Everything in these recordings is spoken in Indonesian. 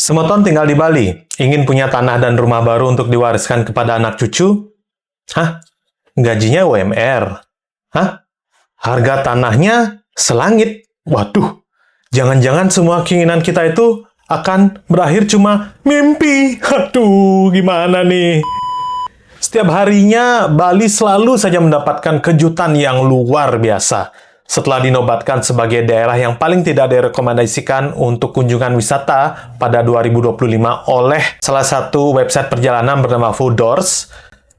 Semeton tinggal di Bali, ingin punya tanah dan rumah baru untuk diwariskan kepada anak cucu? Hah? Gajinya UMR? Hah? Harga tanahnya selangit? Waduh, jangan-jangan semua keinginan kita itu akan berakhir cuma mimpi. Aduh, gimana nih? Setiap harinya, Bali selalu saja mendapatkan kejutan yang luar biasa. Setelah dinobatkan sebagai daerah yang paling tidak direkomendasikan untuk kunjungan wisata pada 2025 oleh salah satu website perjalanan bernama Foodors,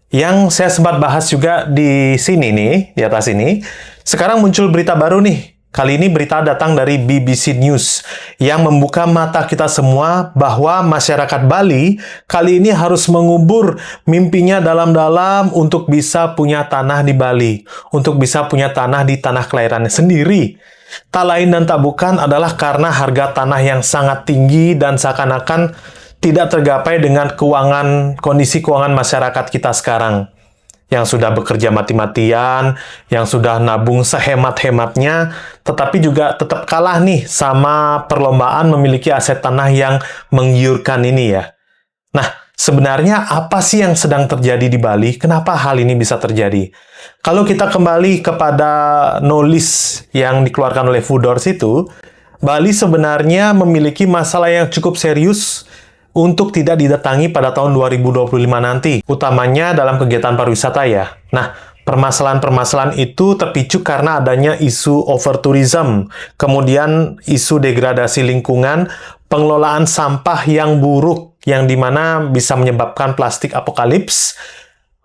yang saya sempat bahas juga di sini nih, di atas ini. Sekarang muncul berita baru nih. Kali ini berita datang dari BBC News yang membuka mata kita semua bahwa masyarakat Bali kali ini harus mengubur mimpinya dalam-dalam untuk bisa punya tanah di Bali, untuk bisa punya tanah di tanah kelahirannya sendiri. Tak lain dan tak bukan adalah karena harga tanah yang sangat tinggi dan seakan-akan tidak tergapai dengan kondisi keuangan masyarakat kita sekarang. Yang sudah bekerja mati-matian, yang sudah nabung sehemat-hematnya, tetapi juga tetap kalah nih sama perlombaan memiliki aset tanah yang menggiurkan ini ya. Nah, sebenarnya apa sih yang sedang terjadi di Bali? Kenapa hal ini bisa terjadi? Kalau kita kembali kepada knowledge yang dikeluarkan oleh Foodors itu, Bali sebenarnya memiliki masalah yang cukup serius untuk tidak didatangi pada tahun 2025 nanti, utamanya dalam kegiatan pariwisata ya. Nah, permasalahan-permasalahan itu terpicu karena adanya isu overtourism, kemudian isu degradasi lingkungan, pengelolaan sampah yang buruk, yang dimana bisa menyebabkan plastik apokalips,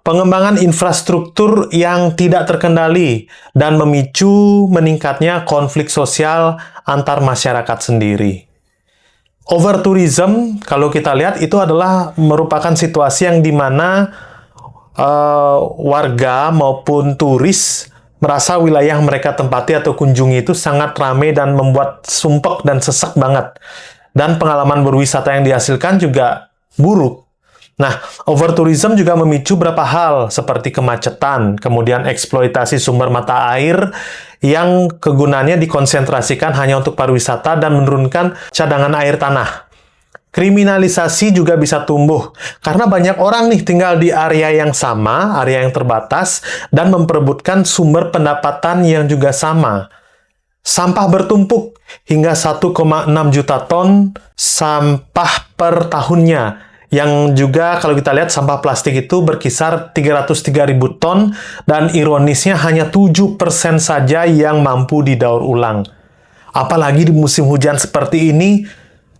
pengembangan infrastruktur yang tidak terkendali, dan memicu meningkatnya konflik sosial antar masyarakat sendiri. Overtourism, kalau kita lihat, itu adalah merupakan situasi yang dimana warga maupun turis merasa wilayah mereka tempati atau kunjungi itu sangat ramai dan membuat sumpek dan sesak banget. Dan pengalaman berwisata yang dihasilkan juga buruk. Nah, overtourism juga memicu beberapa hal seperti kemacetan, kemudian eksploitasi sumber mata air yang kegunaannya dikonsentrasikan hanya untuk pariwisata dan menurunkan cadangan air tanah. Kriminalisasi juga bisa tumbuh karena banyak orang nih tinggal di area yang sama, area yang terbatas, dan memperebutkan sumber pendapatan yang juga sama. Sampah bertumpuk hingga 1,6 juta ton sampah per tahunnya. Yang juga kalau kita lihat sampah plastik itu berkisar 303.000 ton dan ironisnya hanya 7% saja yang mampu didaur ulang. Apalagi di musim hujan seperti ini,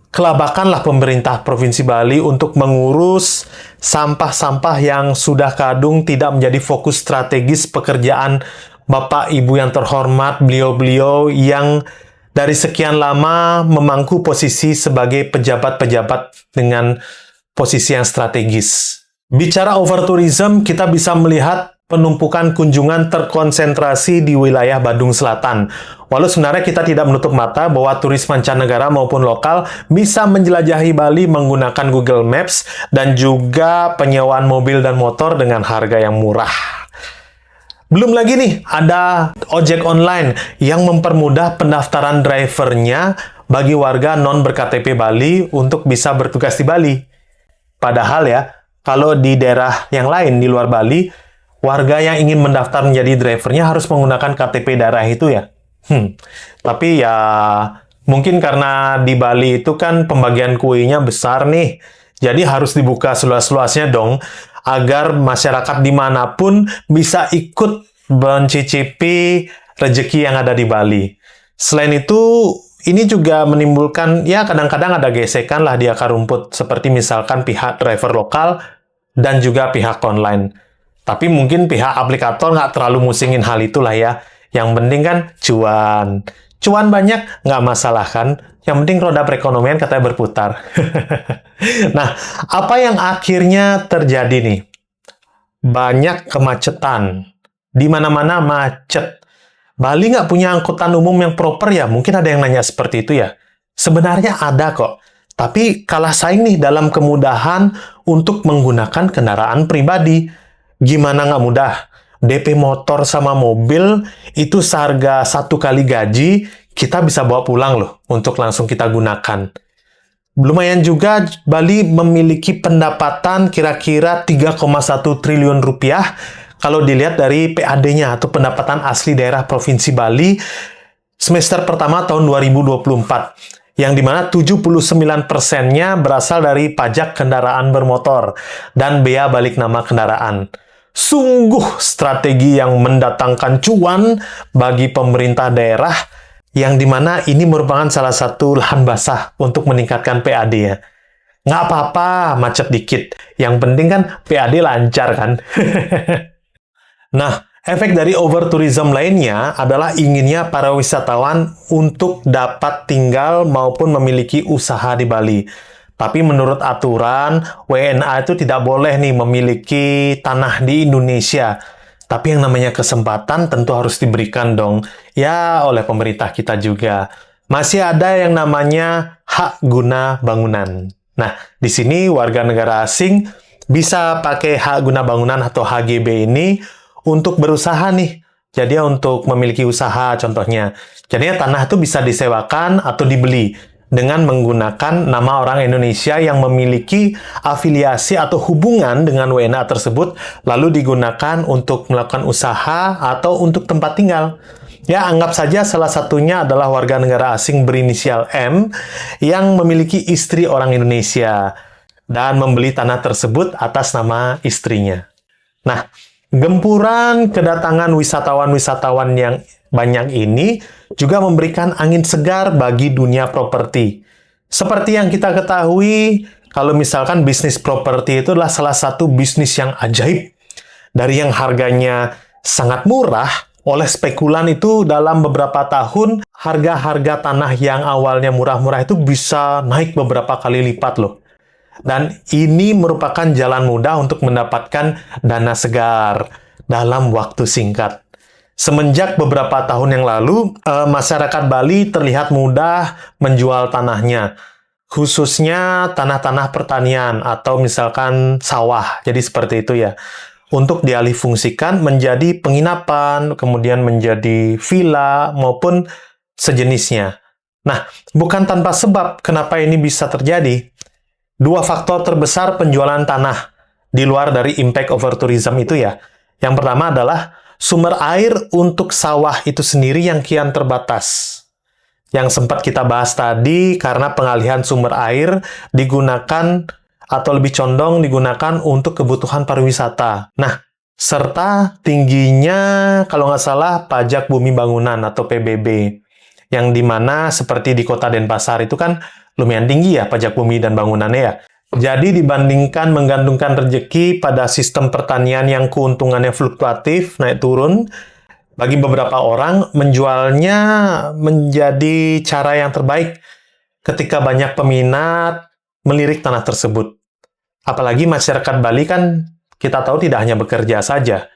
kelabakanlah pemerintah Provinsi Bali untuk mengurus sampah-sampah yang sudah kadung tidak menjadi fokus strategis pekerjaan Bapak Ibu yang terhormat, beliau-beliau yang dari sekian lama memangku posisi sebagai pejabat-pejabat dengan posisi yang strategis. Bicara overtourism, kita bisa melihat penumpukan kunjungan terkonsentrasi di wilayah Badung Selatan. Walau sebenarnya kita tidak menutup mata bahwa turis mancanegara maupun lokal bisa menjelajahi Bali menggunakan Google Maps dan juga penyewaan mobil dan motor dengan harga yang murah. Belum lagi nih, ada ojek online yang mempermudah pendaftaran drivernya bagi warga non-berKTP Bali untuk bisa bertugas di Bali. Padahal ya, kalau di daerah yang lain di luar Bali, warga yang ingin mendaftar menjadi drivernya harus menggunakan KTP daerah itu ya. Tapi ya, mungkin karena di Bali itu kan pembagian kuenya besar nih, jadi harus dibuka seluas-luasnya dong, agar masyarakat dimanapun bisa ikut mencicipi rezeki yang ada di Bali. Selain itu, ini juga menimbulkan, ya kadang-kadang ada gesekan lah di akar rumput, seperti misalkan pihak driver lokal dan juga pihak online. Tapi mungkin pihak aplikator nggak terlalu musingin hal itulah ya. Yang penting kan cuan. Cuan banyak, nggak masalah kan. Yang penting roda perekonomian katanya berputar. Nah, apa yang akhirnya terjadi nih? Banyak kemacetan. Di mana-mana macet. Bali nggak punya angkutan umum yang proper ya? Mungkin ada yang nanya seperti itu ya. Sebenarnya ada kok. Tapi kalah saing nih dalam kemudahan untuk menggunakan kendaraan pribadi. Gimana nggak mudah? DP motor sama mobil itu seharga 1 kali gaji, kita bisa bawa pulang loh untuk langsung kita gunakan. Lumayan juga Bali memiliki pendapatan kira-kira 3,1 triliun rupiah kalau dilihat dari PAD-nya atau pendapatan asli daerah Provinsi Bali semester pertama tahun 2024, yang dimana 79%-nya berasal dari pajak kendaraan bermotor dan bea balik nama kendaraan. Sungguh strategi yang mendatangkan cuan bagi pemerintah daerah, yang dimana ini merupakan salah satu lahan basah untuk meningkatkan PAD-nya. Nggak apa-apa, macet dikit. Yang penting kan PAD lancar kan? Nah, efek dari overtourism lainnya adalah inginnya para wisatawan untuk dapat tinggal maupun memiliki usaha di Bali. Tapi menurut aturan, WNA itu tidak boleh nih memiliki tanah di Indonesia. Tapi yang namanya kesempatan tentu harus diberikan dong. Ya, oleh pemerintah kita juga. Masih ada yang namanya hak guna bangunan. Nah, di sini warga negara asing bisa pakai hak guna bangunan atau HGB ini untuk berusaha nih. Jadi untuk memiliki usaha contohnya. Jadinya tanah itu bisa disewakan atau dibeli dengan menggunakan nama orang Indonesia yang memiliki afiliasi atau hubungan dengan WNA tersebut, lalu digunakan untuk melakukan usaha atau untuk tempat tinggal. Ya, anggap saja salah satunya adalah warga negara asing berinisial M yang memiliki istri orang Indonesia dan membeli tanah tersebut atas nama istrinya. Nah, gempuran kedatangan wisatawan-wisatawan yang banyak ini juga memberikan angin segar bagi dunia properti. Seperti yang kita ketahui, kalau misalkan bisnis properti itu adalah salah satu bisnis yang ajaib. Dari yang harganya sangat murah, oleh spekulan itu dalam beberapa tahun, harga-harga tanah yang awalnya murah-murah itu bisa naik beberapa kali lipat loh. Dan ini merupakan jalan mudah untuk mendapatkan dana segar dalam waktu singkat. Semenjak beberapa tahun yang lalu, masyarakat Bali terlihat mudah menjual tanahnya, khususnya tanah-tanah pertanian atau misalkan sawah. Jadi seperti itu ya. Untuk dialihfungsikan menjadi penginapan, kemudian menjadi villa maupun sejenisnya. Nah, bukan tanpa sebab kenapa ini bisa terjadi. Dua faktor terbesar penjualan tanah di luar dari impact overtourism itu ya. Yang pertama adalah sumber air untuk sawah itu sendiri yang kian terbatas. Yang sempat kita bahas tadi, karena pengalihan sumber air digunakan atau lebih condong digunakan untuk kebutuhan pariwisata. Nah, serta tingginya, kalau nggak salah, pajak bumi bangunan atau PBB. Yang dimana seperti di kota Denpasar itu kan lumayan tinggi ya pajak bumi dan bangunannya ya. Jadi dibandingkan menggantungkan rezeki pada sistem pertanian yang keuntungannya fluktuatif, naik turun, bagi beberapa orang menjualnya menjadi cara yang terbaik ketika banyak peminat melirik tanah tersebut. Apalagi masyarakat Bali kan kita tahu tidak hanya bekerja saja.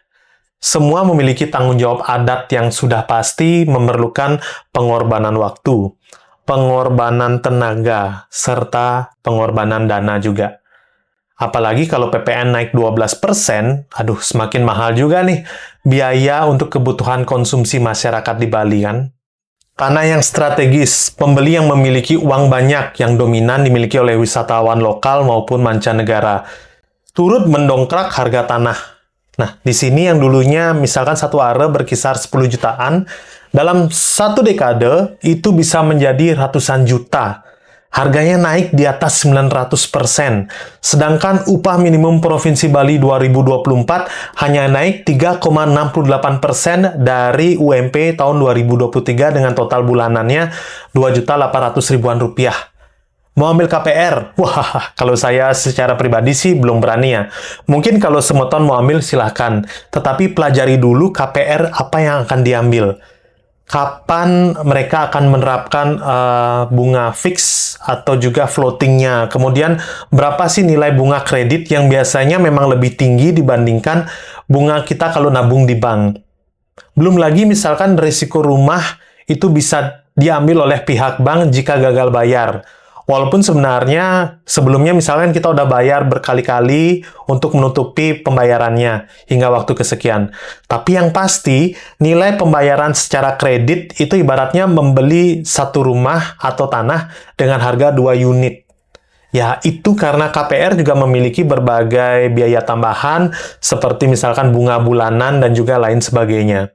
Semua memiliki tanggung jawab adat yang sudah pasti memerlukan pengorbanan waktu, pengorbanan tenaga, serta pengorbanan dana juga. Apalagi kalau PPN naik 12%, aduh semakin mahal juga nih biaya untuk kebutuhan konsumsi masyarakat di Bali kan. Tanah yang strategis, pembeli yang memiliki uang banyak yang dominan dimiliki oleh wisatawan lokal maupun mancanegara, turut mendongkrak harga tanah. Nah, di sini yang dulunya misalkan satu are berkisar 10 jutaan, dalam satu dekade itu bisa menjadi ratusan juta. Harganya naik di atas 900%. Sedangkan upah minimum Provinsi Bali 2024 hanya naik 3,68% dari UMP tahun 2023 dengan total bulanannya 2.800.000-an rupiah. Mau ambil KPR? Wah, kalau saya secara pribadi sih belum berani ya. Mungkin kalau semeton mau ambil silahkan. Tetapi pelajari dulu KPR apa yang akan diambil. Kapan mereka akan menerapkan bunga fix atau juga floatingnya. Kemudian berapa sih nilai bunga kredit yang biasanya memang lebih tinggi dibandingkan bunga kita kalau nabung di bank. Belum lagi misalkan risiko rumah itu bisa diambil oleh pihak bank jika gagal bayar. Walaupun sebenarnya sebelumnya misalkan kita udah bayar berkali-kali untuk menutupi pembayarannya hingga waktu kesekian. Tapi yang pasti nilai pembayaran secara kredit itu ibaratnya membeli satu rumah atau tanah dengan harga 2 unit. Ya, itu karena KPR juga memiliki berbagai biaya tambahan, seperti misalkan bunga bulanan dan juga lain sebagainya.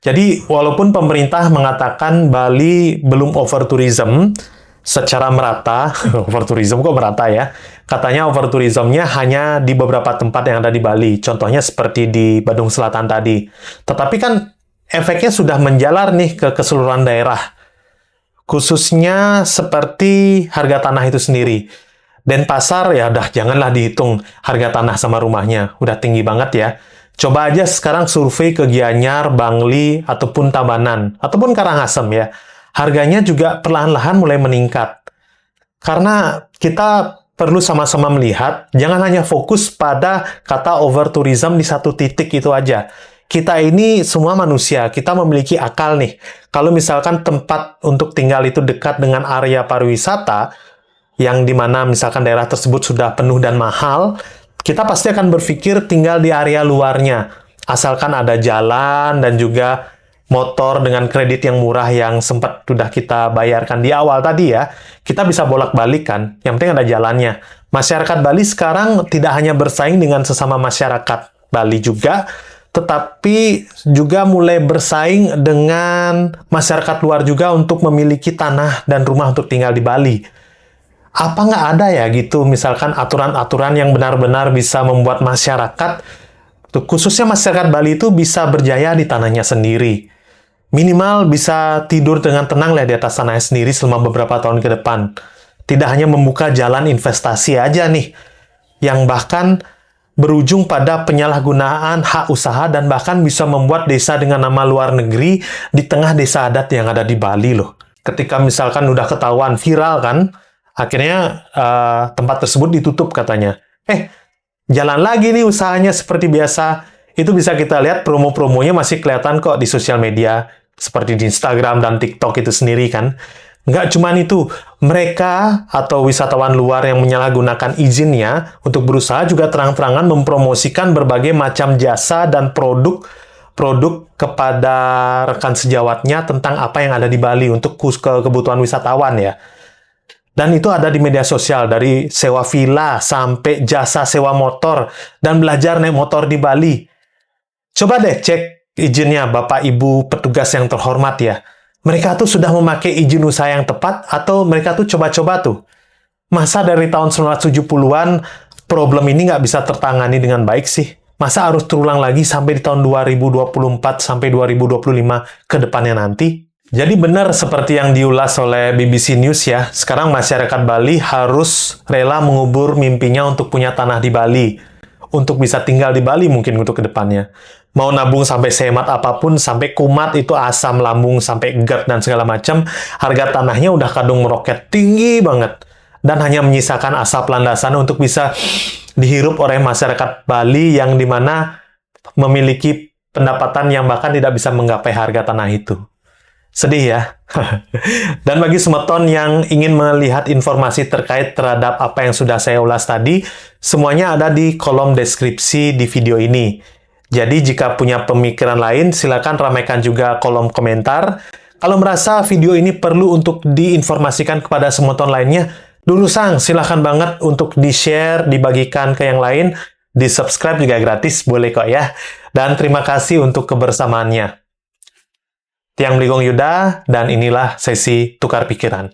Jadi, walaupun pemerintah mengatakan Bali belum overtourism secara merata, overtourism kok merata ya? Katanya overtourismnya hanya di beberapa tempat yang ada di Bali, contohnya seperti di Badung Selatan tadi. Tetapi kan efeknya sudah menjalar nih ke keseluruhan daerah, khususnya seperti harga tanah itu sendiri. Denpasar ya udah janganlah dihitung harga tanah sama rumahnya, udah tinggi banget ya. Coba aja sekarang survei ke Gianyar, Bangli, ataupun Tabanan, ataupun Karangasem ya. Harganya juga perlahan-lahan mulai meningkat. Karena kita perlu sama-sama melihat, jangan hanya fokus pada kata overtourism di satu titik itu aja. Kita ini semua manusia, kita memiliki akal nih. Kalau misalkan tempat untuk tinggal itu dekat dengan area pariwisata, yang dimana misalkan daerah tersebut sudah penuh dan mahal, kita pasti akan berpikir tinggal di area luarnya. Asalkan ada jalan dan juga motor dengan kredit yang murah yang sempat sudah kita bayarkan di awal tadi ya, kita bisa bolak-balik kan. Yang penting ada jalannya. Masyarakat Bali sekarang tidak hanya bersaing dengan sesama masyarakat Bali juga, tetapi juga mulai bersaing dengan masyarakat luar juga untuk memiliki tanah dan rumah untuk tinggal di Bali. Apa nggak ada ya gitu, misalkan aturan-aturan yang benar-benar bisa membuat masyarakat, khususnya masyarakat Bali itu bisa berjaya di tanahnya sendiri. Minimal bisa tidur dengan tenang lah di atas tanahnya sendiri selama beberapa tahun ke depan. Tidak hanya membuka jalan investasi aja nih, yang bahkan berujung pada penyalahgunaan hak usaha dan bahkan bisa membuat desa dengan nama luar negeri di tengah desa adat yang ada di Bali loh. Ketika misalkan udah ketahuan viral kan, akhirnya tempat tersebut ditutup katanya. Jalan lagi nih usahanya seperti biasa. Itu bisa kita lihat promo-promonya masih kelihatan kok di sosial media. Seperti di Instagram dan TikTok itu sendiri kan. Nggak cuman itu, mereka atau wisatawan luar yang menyalahgunakan izinnya untuk berusaha juga terang-terangan mempromosikan berbagai macam jasa dan produk kepada rekan sejawatnya tentang apa yang ada di Bali untuk kebutuhan wisatawan ya. Dan itu ada di media sosial, dari sewa villa sampai jasa sewa motor dan belajar naik motor di Bali. Coba deh cek izinnya Bapak Ibu petugas yang terhormat ya. Mereka tuh sudah memakai izin usaha yang tepat atau mereka tuh coba-coba tuh. Masa dari tahun 1970-an problem ini nggak bisa tertangani dengan baik sih? Masa harus terulang lagi sampai di tahun 2024 sampai 2025 ke depannya nanti? Jadi benar seperti yang diulas oleh BBC News ya, sekarang masyarakat Bali harus rela mengubur mimpinya untuk punya tanah di Bali. Untuk bisa tinggal di Bali mungkin untuk kedepannya. Mau nabung sampai sehemat apapun, sampai kumat itu asam lambung, sampai GERD dan segala macam, harga tanahnya udah kadung meroket tinggi banget. Dan hanya menyisakan asap landasan untuk bisa dihirup oleh masyarakat Bali yang dimana memiliki pendapatan yang bahkan tidak bisa menggapai harga tanah itu. Sedih ya. Dan bagi semeton yang ingin melihat informasi terkait terhadap apa yang sudah saya ulas tadi, semuanya ada di kolom deskripsi di video ini. Jadi jika punya pemikiran lain, silakan ramaikan juga kolom komentar. Kalau merasa video ini perlu untuk diinformasikan kepada semeton lainnya, dulu sang, silakan banget untuk di-share, dibagikan ke yang lain, di-subscribe juga gratis, boleh kok ya. Dan terima kasih untuk kebersamaannya. Tiang Bligong Yuda, dan inilah sesi Tukar Pikiran.